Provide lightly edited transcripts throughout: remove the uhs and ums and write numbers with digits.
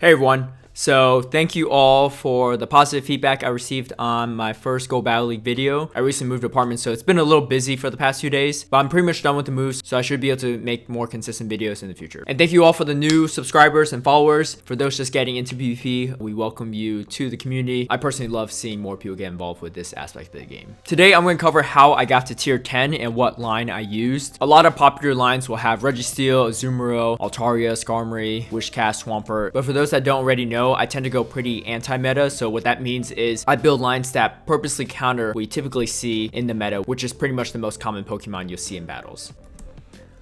Hey everyone, so thank you all for the positive feedback I received on my first Go Battle League video. I recently moved apartments, so it's been a little busy for the past few days, but I'm pretty much done with the moves, so I should be able to make more consistent videos in the future. And thank you all for the new subscribers and followers. For those just getting into PvP, we welcome you to the community. I personally love seeing more people get involved with this aspect of the game. Today, I'm going to cover how I got to tier 10 and what line I used. A lot of popular lines will have Registeel, Azumarill, Altaria, Skarmory, Wishcast, Swampert, but for those that don't already know, I tend to go pretty anti-meta. So what that means is I build lines that purposely counter what you typically see in the meta, which is pretty much the most common Pokemon you'll see in battles.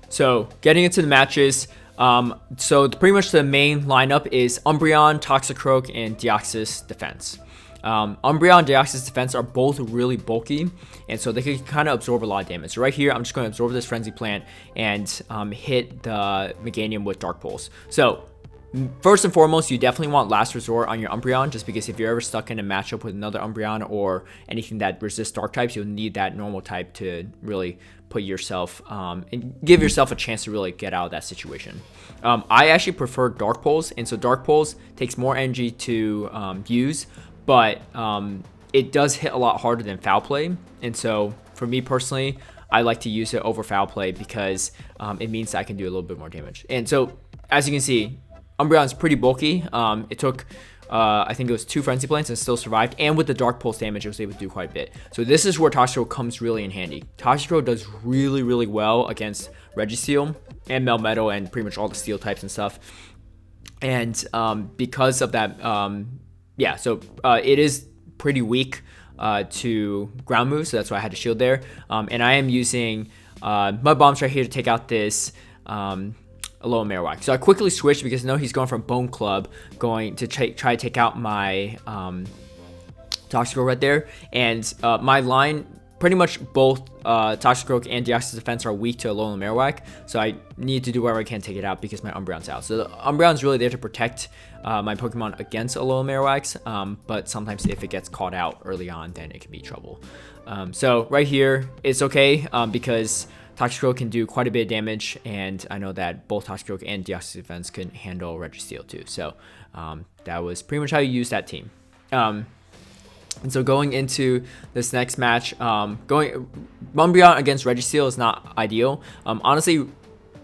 So getting into the matches, pretty much the main lineup is Umbreon, Toxicroak, and Deoxys Defense. Umbreon and Deoxys Defense are both really bulky, and so they can kind of absorb a lot of damage. So right here, I'm just going to absorb this Frenzy Plant and hit the Meganium with Dark Pulse. So first and foremost, you definitely want Last Resort on your Umbreon, just because if you're ever stuck in a matchup with another Umbreon or anything that resists Dark types, you'll need that normal type to really put yourself and give yourself a chance to really get out of that situation. I actually prefer Dark Pulse, and so Dark Pulse takes more energy to use, but it does hit a lot harder than Foul Play. And so for me personally, I like to use it over Foul Play because it means that I can do a little bit more damage. And so as you can see, Umbreon is pretty bulky. It took, I think it was 2 Frenzy Plants and still survived. And with the Dark Pulse damage, it was able to do quite a bit. So this is where Toxicroak comes really in handy. Toxicroak does really, really well against Registeel and Melmetal and pretty much all the Steel types and stuff. And because of that, it is pretty weak to ground moves. So that's why I had to shield there. And I am using Mud Bombs right here to take out this Alolan Marowak. So I quickly switched because I know he's going from Bone Club, going to try to take out my Toxicroak right there. And my line, pretty much both Toxicroak and Deoxys Defense are weak to Alolan Marowak. So I need to do whatever I can to take it out because my Umbreon's out. So the Umbreon's really there to protect my Pokemon against Alolan Marowaks. But sometimes if it gets caught out early on, then it can be trouble. So right here, it's okay because Toxicroak can do quite a bit of damage, and I know that both Toxicroak and Deoxys Defense can handle Registeel too. So that was pretty much how you use that team. And so going into this next match, Umbreon against Registeel is not ideal. Honestly,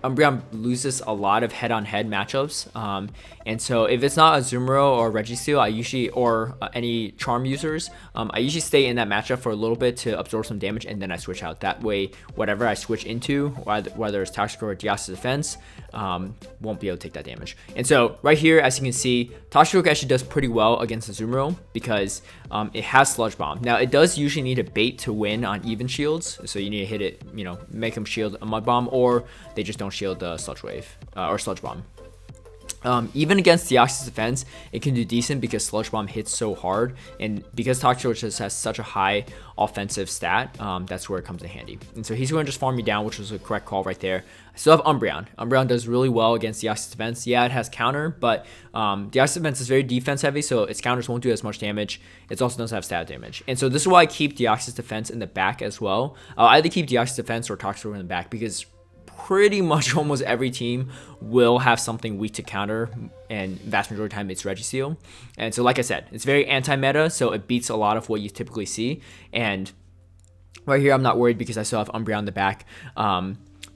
Umbreon loses a lot of head-on-head matchups, and so if it's not Azumarill or Registeel, I usually, or any Charm users, I usually stay in that matchup for a little bit to absorb some damage, and then I switch out. That way, whatever I switch into, whether it's Toxicroak or Deoxys Defense, won't be able to take that damage. And so right here, as you can see, Toxicroak actually does pretty well against Azumarill because it has Sludge Bomb. Now, it does usually need a bait to win on even shields, so you need to hit it, make them shield a Mud Bomb, or they just don't shield the Sludge Wave or Sludge Bomb. Even against Deoxys Defense, it can do decent because Sludge Bomb hits so hard, and because Toxicroak just has such a high offensive stat, that's where it comes in handy. And so he's going to just farm me down, which was a correct call right there. I still have Umbreon. Umbreon does really well against Deoxys Defense. Yeah, it has counter, but Deoxys Defense is very defense heavy, so its counters won't do as much damage. It also doesn't have stat damage. And so this is why I keep Deoxys Defense in the back as well. I'll either keep Deoxys Defense or Toxicroak in the back because pretty much almost every team will have something weak to counter, and vast majority of the time it's Registeel. And so like I said, it's very anti-meta, so it beats a lot of what you typically see. And right here, I'm not worried because I still have Umbreon in the back.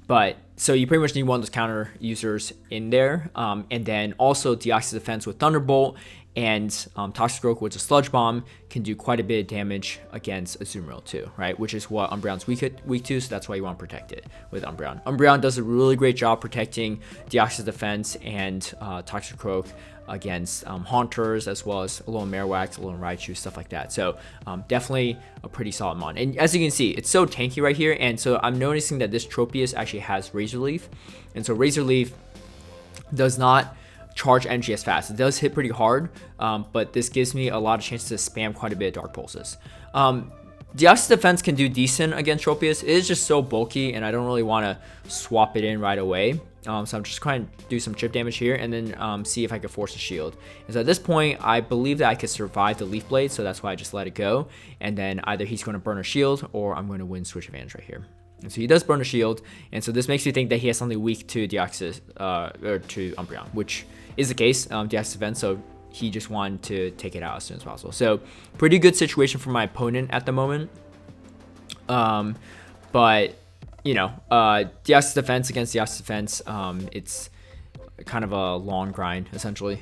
But so you pretty much need one of those counter users in there. And then also Deoxys Defense with Thunderbolt, and Toxicroak with a Sludge Bomb can do quite a bit of damage against Azumarill too, right? Which is what Umbreon's weak to, so that's why you want to protect it with Umbreon. Umbreon does a really great job protecting Deoxys Defense and Toxicroak against Haunters, as well as Alolan Marowak, Alolan Raichu, stuff like that. So definitely a pretty solid mon. And as you can see, it's so tanky right here, and so I'm noticing that this Tropius actually has Razor Leaf, and so Razor Leaf does not charge energy as fast. It does hit pretty hard, but this gives me a lot of chances to spam quite a bit of Dark Pulses. Deoxys Defense can do decent against Tropius. It is just so bulky, and I don't really want to swap it in right away. So I'm just trying to do some chip damage here, and then see if I can force a shield. And so at this point, I believe that I could survive the Leaf Blade, so that's why I just let it go. And then either he's going to burn a shield, or I'm going to win switch advantage right here. And so he does burn a shield, and so this makes me think that he has something weak to Deoxys, or to Umbreon, which is the case. Deactivates defense, so he just wanted to take it out as soon as possible. So pretty good situation for my opponent at the moment. But you know, Deactivates defense against Deactivates defense, it's kind of a long grind essentially,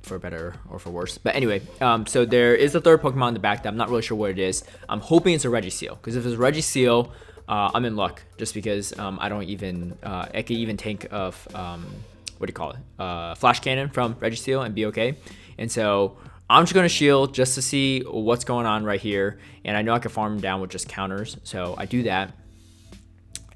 for better or for worse. But anyway, so there is a third Pokemon in the back that I'm not really sure what it is. I'm hoping it's a Regiseal, because if it's a Regiseal, I'm in luck, just because I don't even I could even think of what do you call it, Flash Cannon from Regiseal and be okay. And so I'm just gonna shield just to see what's going on right here, and I know I can farm him down with just counters, so I do that.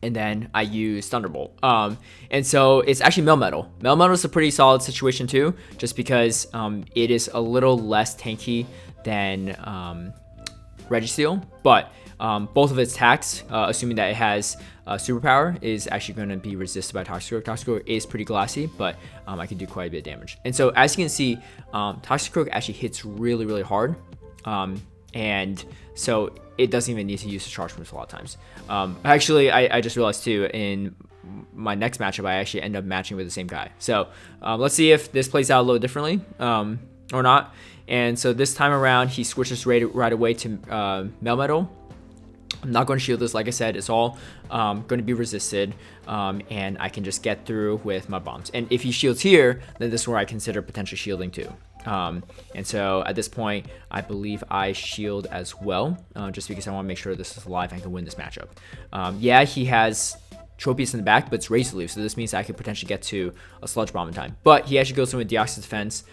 And then I use Thunderbolt. And so it's actually Melmetal. Melmetal is a pretty solid situation too, just because it is a little less tanky than Regiseal, but both of its attacks, assuming that it has superpower, is actually going to be resisted by Toxicroak. Toxicroak is pretty glassy, but I can do quite a bit of damage. And so as you can see, Toxicroak actually hits really, really hard. And so it doesn't even need to use the charge moves a lot of times. Actually, I just realized too, in my next matchup, I actually end up matching with the same guy. So let's see if this plays out a little differently or not. And so this time around, he switches right away to Melmetal. I'm not going to shield this. Like I said, it's all going to be resisted, and I can just get through with my bombs. And if he shields here, then this is where I consider potentially shielding too. And so at this point, I believe I shield as well, just because I want to make sure this is alive and I can win this matchup. Yeah, he has Tropius in the back, but it's Razor Leaf, so this means I could potentially get to a Sludge Bomb in time. But he actually goes in with Deoxys Defense.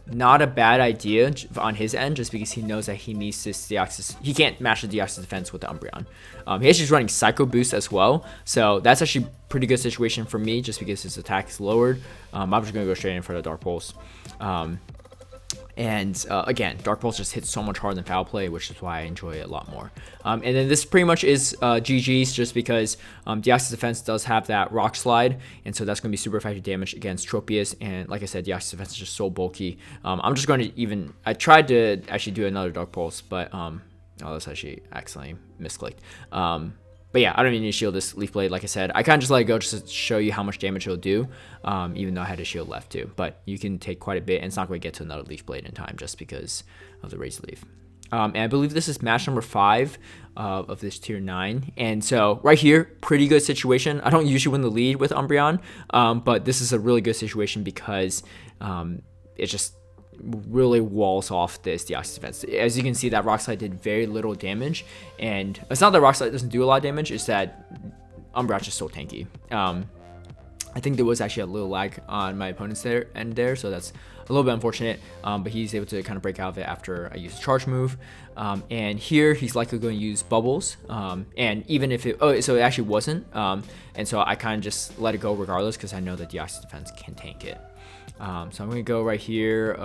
Not a bad idea on his end, just because he knows that he needs this Deoxys. He can't match the Deoxys Defense with the Umbreon. He actually is running Psycho Boost as well, so that's actually a pretty good situation for me, just because his attack is lowered. I'm just going to go straight in for the Dark Pulse. Again, Dark Pulse just hits so much harder than Foul Play, which is why I enjoy it a lot more. And then this pretty much is GG's, just because Deoxys Defense does have that Rock Slide, and so that's going to be super effective damage against Tropius. And like I said, Deoxys Defense is just so bulky. I'm just going to I tried to actually do another Dark Pulse, but oh, that's actually accidentally misclicked. But yeah, I don't even need to shield this Leaf Blade. Like I said, I kind of just let it go just to show you how much damage it'll do, even though I had a shield left too. But you can take quite a bit, and it's not going to get to another Leaf Blade in time just because of the Razor Leaf. And I believe this is match number 5 of this tier 9. And so right here, pretty good situation. I don't usually win the lead with Umbreon, but this is a really good situation because it just really walls off this Deoxys Defense. As you can see, that Rock Slide did very little damage, and it's not that Rock Slide doesn't do a lot of damage, it's that Umbreon's just so tanky. I think there was actually a little lag on my opponent's end there, so that's a little bit unfortunate, but he's able to kind of break out of it after I use a charge move. And here he's likely going to use Bubbles, and even if so it actually wasn't, and so I kind of just let it go regardless, because I know that Deoxys Defense can tank it. So I'm going to go right here.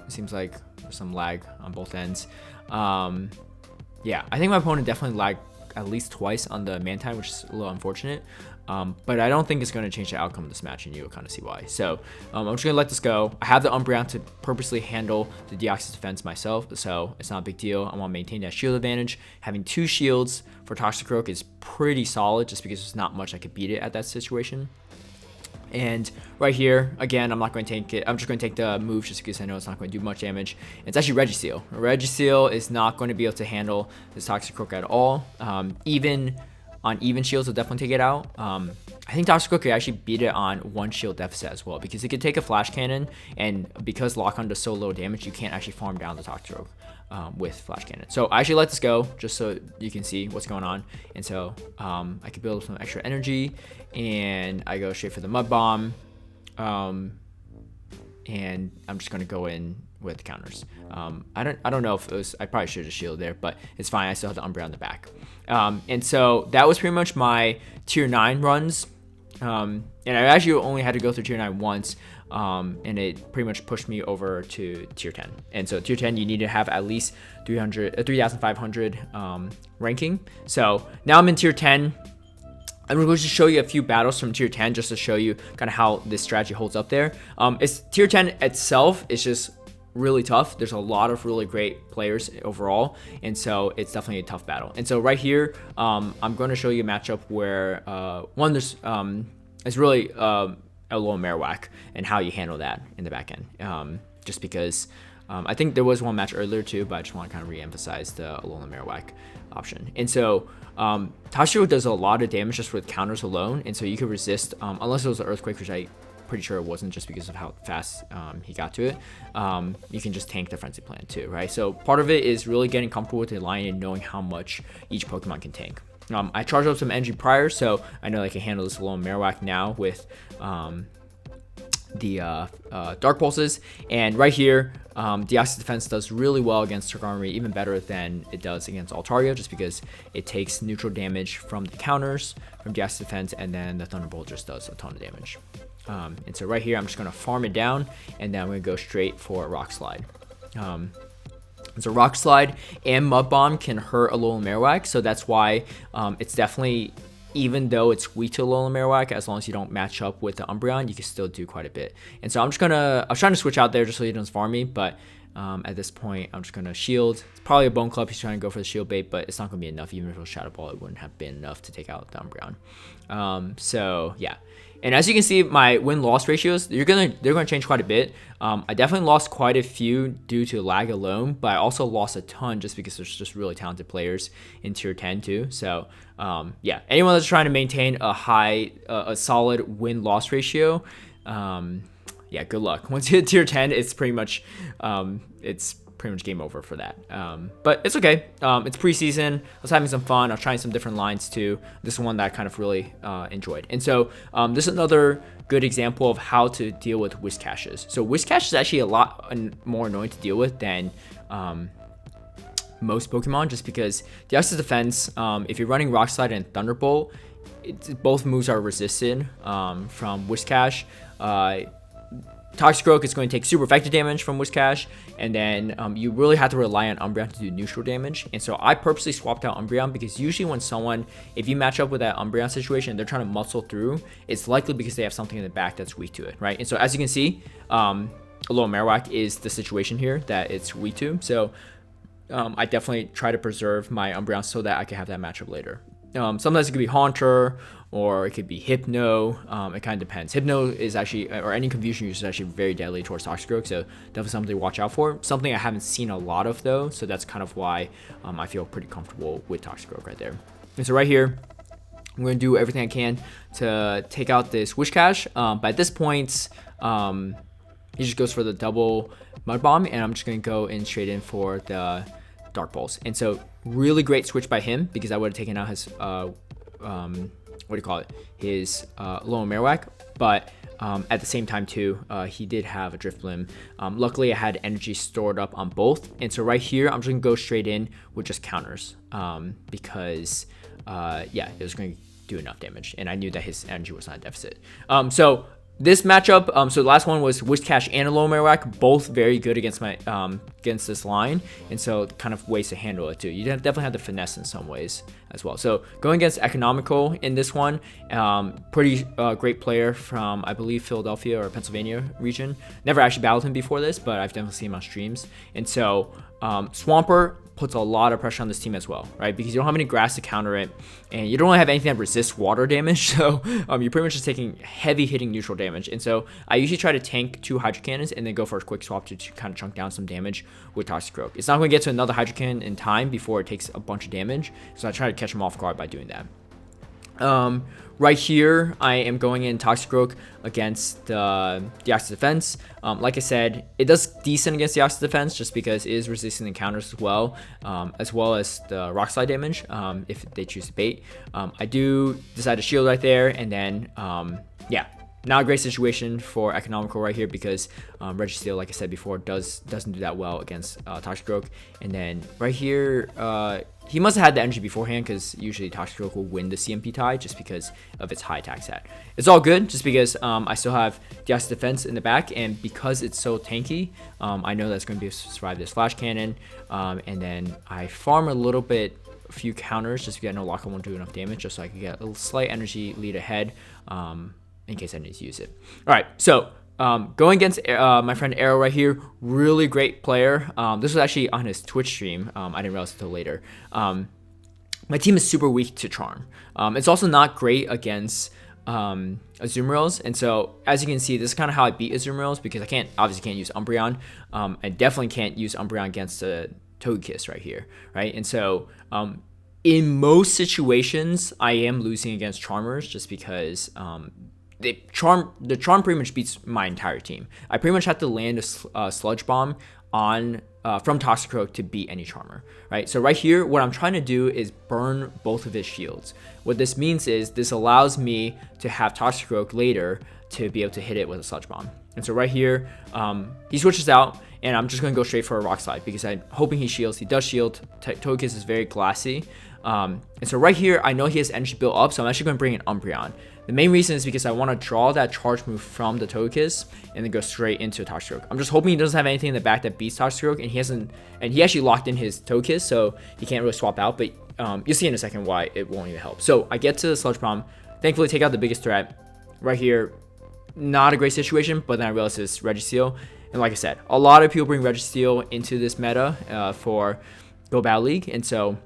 It seems like there's some lag on both ends. Yeah, I think my opponent definitely lagged at least twice on the Mantine, which is a little unfortunate. But I don't think it's going to change the outcome of this match, and you'll kind of see why. So I'm just going to let this go. I have the Umbreon to purposely handle the Deoxys Defense myself, so it's not a big deal. I want to maintain that shield advantage. Having 2 shields for Toxicroak is pretty solid, just because there's not much I could beat it at that situation. And right here, again, I'm not going to take it. I'm just going to take the move just because I know it's not going to do much damage. It's actually Regiseal. Regiseal is not going to be able to handle this Toxicroak at all. Even on even shields, it'll definitely take it out. I think Toxicroak could actually beat it on 1 shield deficit as well, because it could take a Flash Cannon, and because Lock-On does so low damage, you can't actually farm down the Toxicroak with Flash Cannon. So I actually let this go just so you can see what's going on. And so I could build some extra energy, and I go straight for the Mud Bomb, and I'm just going to go in with counters. I don't know if it was, I probably should have shielded there, but it's fine. I still have the Umbreon on the back. And so that was pretty much my tier 9 runs. And I actually only had to go through tier 9 once, and it pretty much pushed me over to tier 10. And so tier 10, you need to have at least 3,500 ranking. So now I'm in tier 10. I'm going to show you a few battles from tier 10 just to show you kind of how this strategy holds up there. It's tier 10 itself is just really tough. There's a lot of really great players overall, and so it's definitely a tough battle. And so right here, I'm going to show you a matchup where there's it's really Alolan Marowak and how you handle that in the back end. Just because I think there was one match earlier too, but I just want to kind of re-emphasize the Alolan Marowak option. And so Toxicroak does a lot of damage just with counters alone, and so you could resist, unless it was an Earthquake, which I pretty sure it wasn't just because of how fast he got to it. You can just tank the Frenzy Plant too, right? So part of it is really getting comfortable with the line and knowing how much each Pokemon can tank. I charged up some energy prior, so I know I can handle this Alolan Marowak now with the Dark Pulses. And right here, Deoxys Defense does really well against Trick Armory, even better than it does against Altaria, just because it takes neutral damage from the counters from Deoxys Defense, and then the Thunderbolt just does a ton of damage. And so right here, I'm just going to farm it down, and then I'm going to go straight for a Rock Slide. So Rock Slide and Mud Bomb can hurt Alolan Marowak, so that's why it's definitely, even though it's weak to Alolan Marowak, as long as you don't match up with the Umbreon, you can still do quite a bit. And so I was trying to switch out there just so he doesn't farm me, but at this point, I'm just going to shield. It's probably a Bone Club. He's trying to go for the shield bait, but it's not going to be enough. Even if it was Shadow Ball, it wouldn't have been enough to take out the Umbreon. So yeah. And as you can see, my win-loss ratios, they're gonna change quite a bit. I definitely lost quite a few due to lag alone, but I also lost a ton just because there's just really talented players in tier 10 too. So yeah, anyone that's trying to maintain a solid win-loss ratio, yeah, good luck. Once you hit tier 10, it's pretty much game over for that. But it's okay. It's preseason. I was having some fun. I was trying some different lines too. This is one that I kind of really enjoyed. And so this is another good example of how to deal with Whiscaches. So Whiscache is actually a lot more annoying to deal with than most Pokemon, just because the Deoxys Defense, if you're running Rock Slide and Thunderbolt, both moves are resisted from Whiscache. Toxicroak is going to take super effective damage from Whiscache, and then you really have to rely on Umbreon to do neutral damage. And so I purposely swapped out Umbreon because usually when if you match up with that Umbreon situation, they're trying to muscle through, it's likely because they have something in the back that's weak to it, right? And so as you can see, Alolan Marowak is the situation here that it's weak to. So I definitely try to preserve my Umbreon so that I can have that matchup later. Sometimes it could be Haunter, or it could be Hypno. It kind of depends. Hypno is actually, or any Confusion use is actually very deadly towards Toxicroak, so definitely something to watch out for. Something I haven't seen a lot of though, so that's kind of why I feel pretty comfortable with Toxicroak right there. And so right here, I'm going to do everything I can to take out this Whiscache, but at this point, he just goes for the double Mud Bomb, and I'm just going to go in straight in for the Dark Pulse. And so really great switch by him, because I would have taken out his his Alolan Marowak, but at the same time too, he did have a Drift Limb. Luckily I had energy stored up on both, and so right here I'm just gonna go straight in with just counters, because yeah, it was going to do enough damage, and I knew that his energy was not a deficit. So this matchup, so the last one was Whiscache and Alolan Marowak, both very good against against this line, and so kind of ways to handle it too. You definitely have to finesse in some ways as well. So going against Economical in this one, pretty great player from, I believe, Philadelphia or Pennsylvania region. Never actually battled him before this, but I've definitely seen him on streams. And so Swampert puts a lot of pressure on this team as well, right? Because you don't have any grass to counter it, and you don't really have anything that resists water damage, so you're pretty much just taking heavy hitting neutral damage. And so I usually try to tank 2 Hydro Cannons and then go for a quick swap to kind of chunk down some damage with Toxicroak. It's not going to get to another Hydro Cannon in time before it takes a bunch of damage, so I try to catch him off guard by doing that. Right here, I am going in Toxicroak against the Deoxys Defense. Like I said, it does decent against the Deoxys Defense just because it is resisting the counters as well as the Rock Slide damage if they choose to bait. I do decide to shield right there, and then yeah, not a great situation for Economical right here because Registeel, like I said before, doesn't do that well against Toxicroak. And then right here, he must have had the energy beforehand because usually Toxicroak will win the CMP tie just because of its high attack stat. It's all good just because I still have Deoxys Defense in the back, and because it's so tanky, I know that's going to be able to survive this Flash Cannon. And then I farm a few counters just because I know Locke won't do enough damage, just so I can get a slight energy lead ahead in case I need to use it. All right, so going against my friend Arrow right here, really great player. This was actually on his Twitch stream. I didn't realize until later. My team is super weak to Charm. It's also not great against Azumarill. And so as you can see, this is kind of how I beat Azumarill, because I obviously can't use Umbreon. I definitely can't use Umbreon against a Togekiss right here, right? And so in most situations, I am losing against Charmers just because the charm pretty much beats my entire team. I pretty much have to land a Sludge Bomb on from Toxicroak to beat any Charmer, right? So right here, what I'm trying to do is burn both of his shields. What this means is this allows me to have Toxicroak later to be able to hit it with a Sludge Bomb. And so right here, he switches out, and I'm just going to go straight for a Rock Slide because I'm hoping he shields. He does shield. Togekiss is very glassy. And so right here, I know he has energy built up, so I'm actually going to bring an Umbreon. The main reason is because I want to draw that charge move from the Togekiss and then go straight into a Toxicroak. I'm just hoping he doesn't have anything in the back that beats Toxicroak, and he actually locked in his Togekiss, so he can't really swap out, but you'll see in a second why it won't even help. So I get to the Sludge Bomb, thankfully take out the biggest threat. Right here, not a great situation, but then I realized it's Registeel. And like I said, a lot of people bring Registeel into this meta for Go Battle League, and so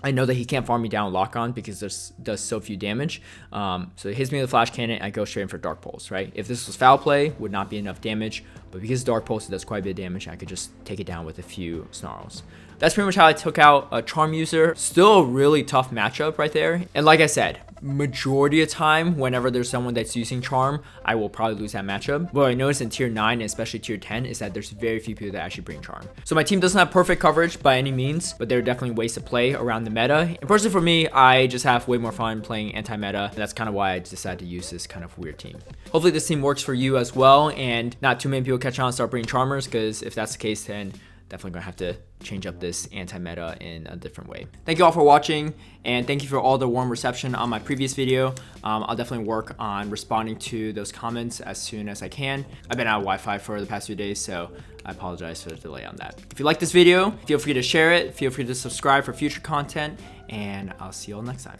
I know that he can't farm me down Lock On because this does so few damage. So it hits me with a Flash Cannon, I go straight in for Dark Pulse, right? If this was Foul Play, would not be enough damage, but because Dark Pulse, it does quite a bit of damage, I could just take it down with a few Snarls. That's pretty much how I took out a Charm user. Still a really tough matchup right there. And like I said, majority of time, whenever there's someone that's using Charm, I will probably lose that matchup. What I noticed in tier 9 and especially tier 10 is that there's very few people that actually bring Charm. So my team doesn't have perfect coverage by any means, but there are definitely ways to play around the meta. And personally for me, I just have way more fun playing anti-meta. And that's kind of why I decided to use this kind of weird team. Hopefully this team works for you as well, and not too many people catch on and start bringing Charmers, because if that's the case, then definitely gonna have to change up this anti-meta in a different way. Thank you all for watching, and thank you for all the warm reception on my previous video. I'll definitely work on responding to those comments as soon as I can. I've been out of Wi-Fi for the past few days, so I apologize for the delay on that. If you like this video, feel free to share it, feel free to subscribe for future content, and I'll see you all next time.